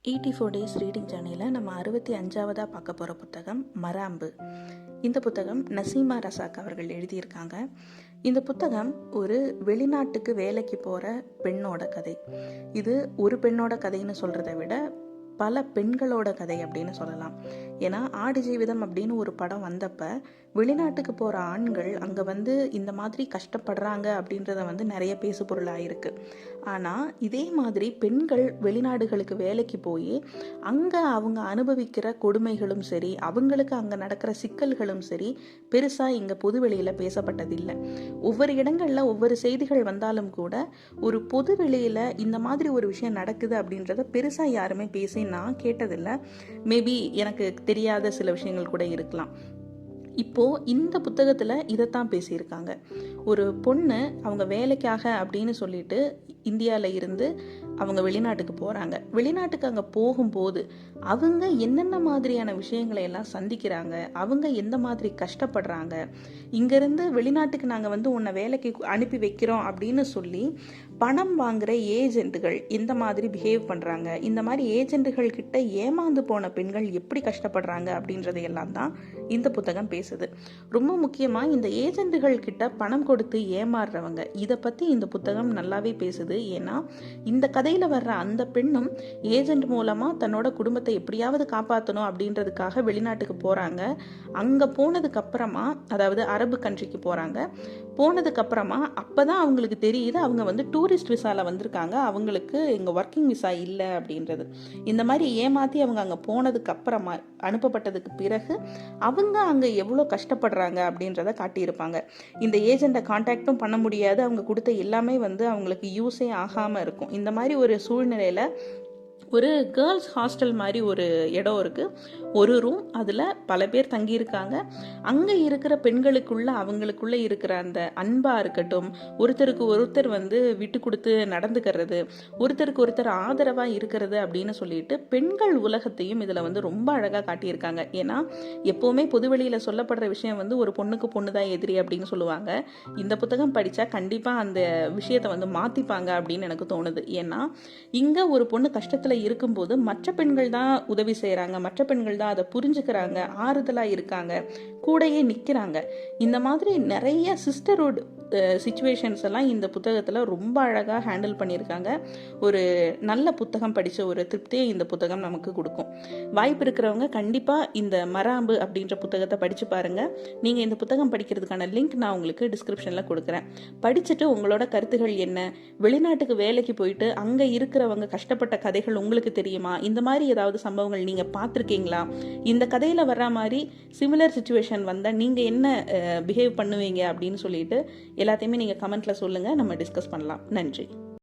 84 days reading ஜர்னியில் நம்ம 65ஆவதாக பார்க்க போகிற புத்தகம் மராம்பு. இந்த புத்தகம் நசீமா ரசாக் அவர்கள் எழுதியிருக்காங்க. இந்த புத்தகம் ஒரு வெளிநாட்டுக்கு வேலைக்கு போகிற பெண்ணோட கதை. இது ஒரு பெண்ணோட கதைன்னு சொல்கிறத விட பல பெண்களோட கதை அப்படின்னு சொல்லலாம். ஏன்னா ஆடு ஜீவிதம் அப்படின்னு ஒரு படம் வந்தப்ப வெளிநாட்டுக்கு போகிற ஆண்கள் அங்கே இந்த மாதிரி கஷ்டப்படுறாங்க அப்படின்றத நிறைய பேசு பொருளாயிருக்கு. ஆனால் இதே மாதிரி பெண்கள் வெளிநாடுகளுக்கு வேலைக்கு போய் அங்கே அவங்க அனுபவிக்கிற கொடுமைகளும் சரி, அவங்களுக்கு அங்கே நடக்கிற சிக்கல்களும் சரி, பெருசாக இங்கே பொதுவெளியில் பேசப்பட்டதில்லை. ஒவ்வொரு இடங்களில் ஒவ்வொரு செய்திகள் வந்தாலும் கூட ஒரு பொதுவெளியில் இந்த மாதிரி ஒரு விஷயம் நடக்குது அப்படின்றத பெருசாக யாருமே பேசி நான் கேட்டதில்லை. மேபி எனக்கு தெரியாத சில விஷயங்கள் கூட இருக்கலாம். இப்போது இந்த புத்தகத்தில் இதைத்தான் பேசியிருக்காங்க. ஒரு பொண்ணு அவங்க வேலைக்காக அப்படின்னு சொல்லிட்டு இந்தியாவில் இருந்து அவங்க வெளிநாட்டுக்கு போகிறாங்க. வெளிநாட்டுக்கு அங்கே போகும்போது அவங்க என்னென்ன மாதிரியான விஷயங்களை எல்லாம் சந்திக்கிறாங்க, அவங்க எந்த மாதிரி கஷ்டப்படுறாங்க, இங்கேருந்து வெளிநாட்டுக்கு நாங்கள் உன்னை வேலைக்கு அனுப்பி வைக்கிறோம் அப்படின்னு சொல்லி பணம் வாங்குகிற ஏஜென்ட்டுகள் எந்த மாதிரி பிஹேவ் பண்ணுறாங்க, இந்த மாதிரி ஏஜென்ட்டுகள் கிட்ட ஏமாந்து போன பெண்கள் எப்படி கஷ்டப்படுறாங்க அப்படின்றதையெல்லாம் தான் இந்த புத்தகம் பேசுது. ரொம்ப முக்கியமாக இந்த ஏஜென்ட்டுகள் கிட்ட பணம் கொடுத்து ஏமாறுறவங்க, இதை பற்றி இந்த புத்தகம் நல்லாவே பேசுது. ஏன்னா இந்த கதையில் வர்ற அந்த பெண்ணும் ஏஜென்ட் மூலமாக தன்னோட குடும்பத்தை எப்படியாவது காப்பாற்றணும் அப்படின்றதுக்காக வெளிநாட்டுக்கு போகிறாங்க. அங்கே போனதுக்கு அப்புறமா, அதாவது அரபு கண்ட்ரிக்கு போகிறாங்க. போனதுக்கு அப்புறமா அப்போ தான் அவங்களுக்கு தெரியுது அவங்க டூரிஸ்ட் விசாவில் வந்திருக்காங்க, அவங்களுக்கு இங்கே ஒர்க்கிங் விசா இல்லை அப்படின்றது. இந்த மாதிரி ஏமாற்றி அவங்க அங்கே போனதுக்கு அப்புறமா, அனுப்பப்பட்டதுக்கு பிறகு அவங்க அங்கே எவ்வளோ கஷ்டப்படுறாங்க அப்படின்றத காட்டியிருப்பாங்க. இந்த ஏஜெண்ட்டை கான்டாக்டும் பண்ண முடியாது, அவங்க கொடுத்த எல்லாமே அவங்களுக்கு யூஸே ஆகாமல் இருக்கும். இந்த மாதிரி ஒரு சூழ்நிலையில் ஒரு கேர்ள்ஸ் ஹாஸ்டல் மாதிரி ஒரு இடம் இருக்குது, ஒரு ரூம், அதில் பல பேர் தங்கியிருக்காங்க. அங்கே இருக்கிற பெண்களுக்குள்ள அவங்களுக்குள்ள இருக்கிற அந்த அன்பாக இருக்கட்டும், ஒருத்தருக்கு ஒருத்தர் விட்டு கொடுத்து நடந்துக்கிறது, ஒருத்தருக்கு ஒருத்தர் ஆதரவாக இருக்கிறது அப்படின்னு சொல்லிட்டு பெண்கள் உலகத்தையும் இதில் ரொம்ப அழகாக காட்டியிருக்காங்க. ஏன்னா எப்போவுமே பொதுவெளியில் சொல்லப்படுற விஷயம் ஒரு பொண்ணுக்கு பொண்ணு தான் எதிரி அப்படின்னு சொல்லுவாங்க. இந்த புத்தகம் படித்தா கண்டிப்பாக அந்த விஷயத்தை மாற்றிப்பாங்க அப்படின்னு எனக்கு தோணுது. ஏன்னா இங்கே ஒரு பொண்ணு கஷ்டத்தில் இருக்கும்போது மற்ற பெண்கள் தான் உதவி செய்கிறாங்க, மற்ற பெண்கள் தான் அதை புரிஞ்சுக்கிறாங்க, ஆறுதலாக இருக்காங்க, கூடையே நிற்கிறாங்க. இந்த மாதிரி நிறைய சிஸ்டர்ஹுட் சிச்சுவேஷன்ஸ் எல்லாம் இந்த புத்தகத்தில் ரொம்ப அழகாக ஹேண்டில் பண்ணியிருக்காங்க. ஒரு நல்ல புத்தகம் படித்த ஒரு திருப்தியை இந்த புத்தகம் நமக்கு கொடுக்கும். வாய்ப்பு இருக்கிறவங்க கண்டிப்பாக இந்த மராம்பு அப்படின்ற புத்தகத்தை படித்து பாருங்கள். நீங்கள் இந்த புத்தகம் படிக்கிறதுக்கான லிங்க் நான் உங்களுக்கு டிஸ்கிரிப்ஷனில் கொடுக்குறேன். படிச்சுட்டு உங்களோட கருத்துகள் என்ன, வெளிநாட்டுக்கு வேலைக்கு போயிட்டு அங்கே இருக்கிறவங்க கஷ்டப்பட்ட கதைகள் உங்களுக்கு தெரியுமா, இந்த மாதிரி ஏதாவது சம்பவங்கள் நீங்கள் பார்த்துருக்கீங்களா, இந்த கதையில் வர்ற மாதிரி சிமிலர் சுச்சுவேஷன் வந்தால் நீங்கள் என்ன பிஹேவ் பண்ணுவீங்க அப்படின்னு சொல்லிட்டு எல்லாத்தையுமே நீங்கள் கமெண்ட்டில் சொல்லுங்கள், நம்ம டிஸ்கஸ் பண்ணலாம். நன்றி.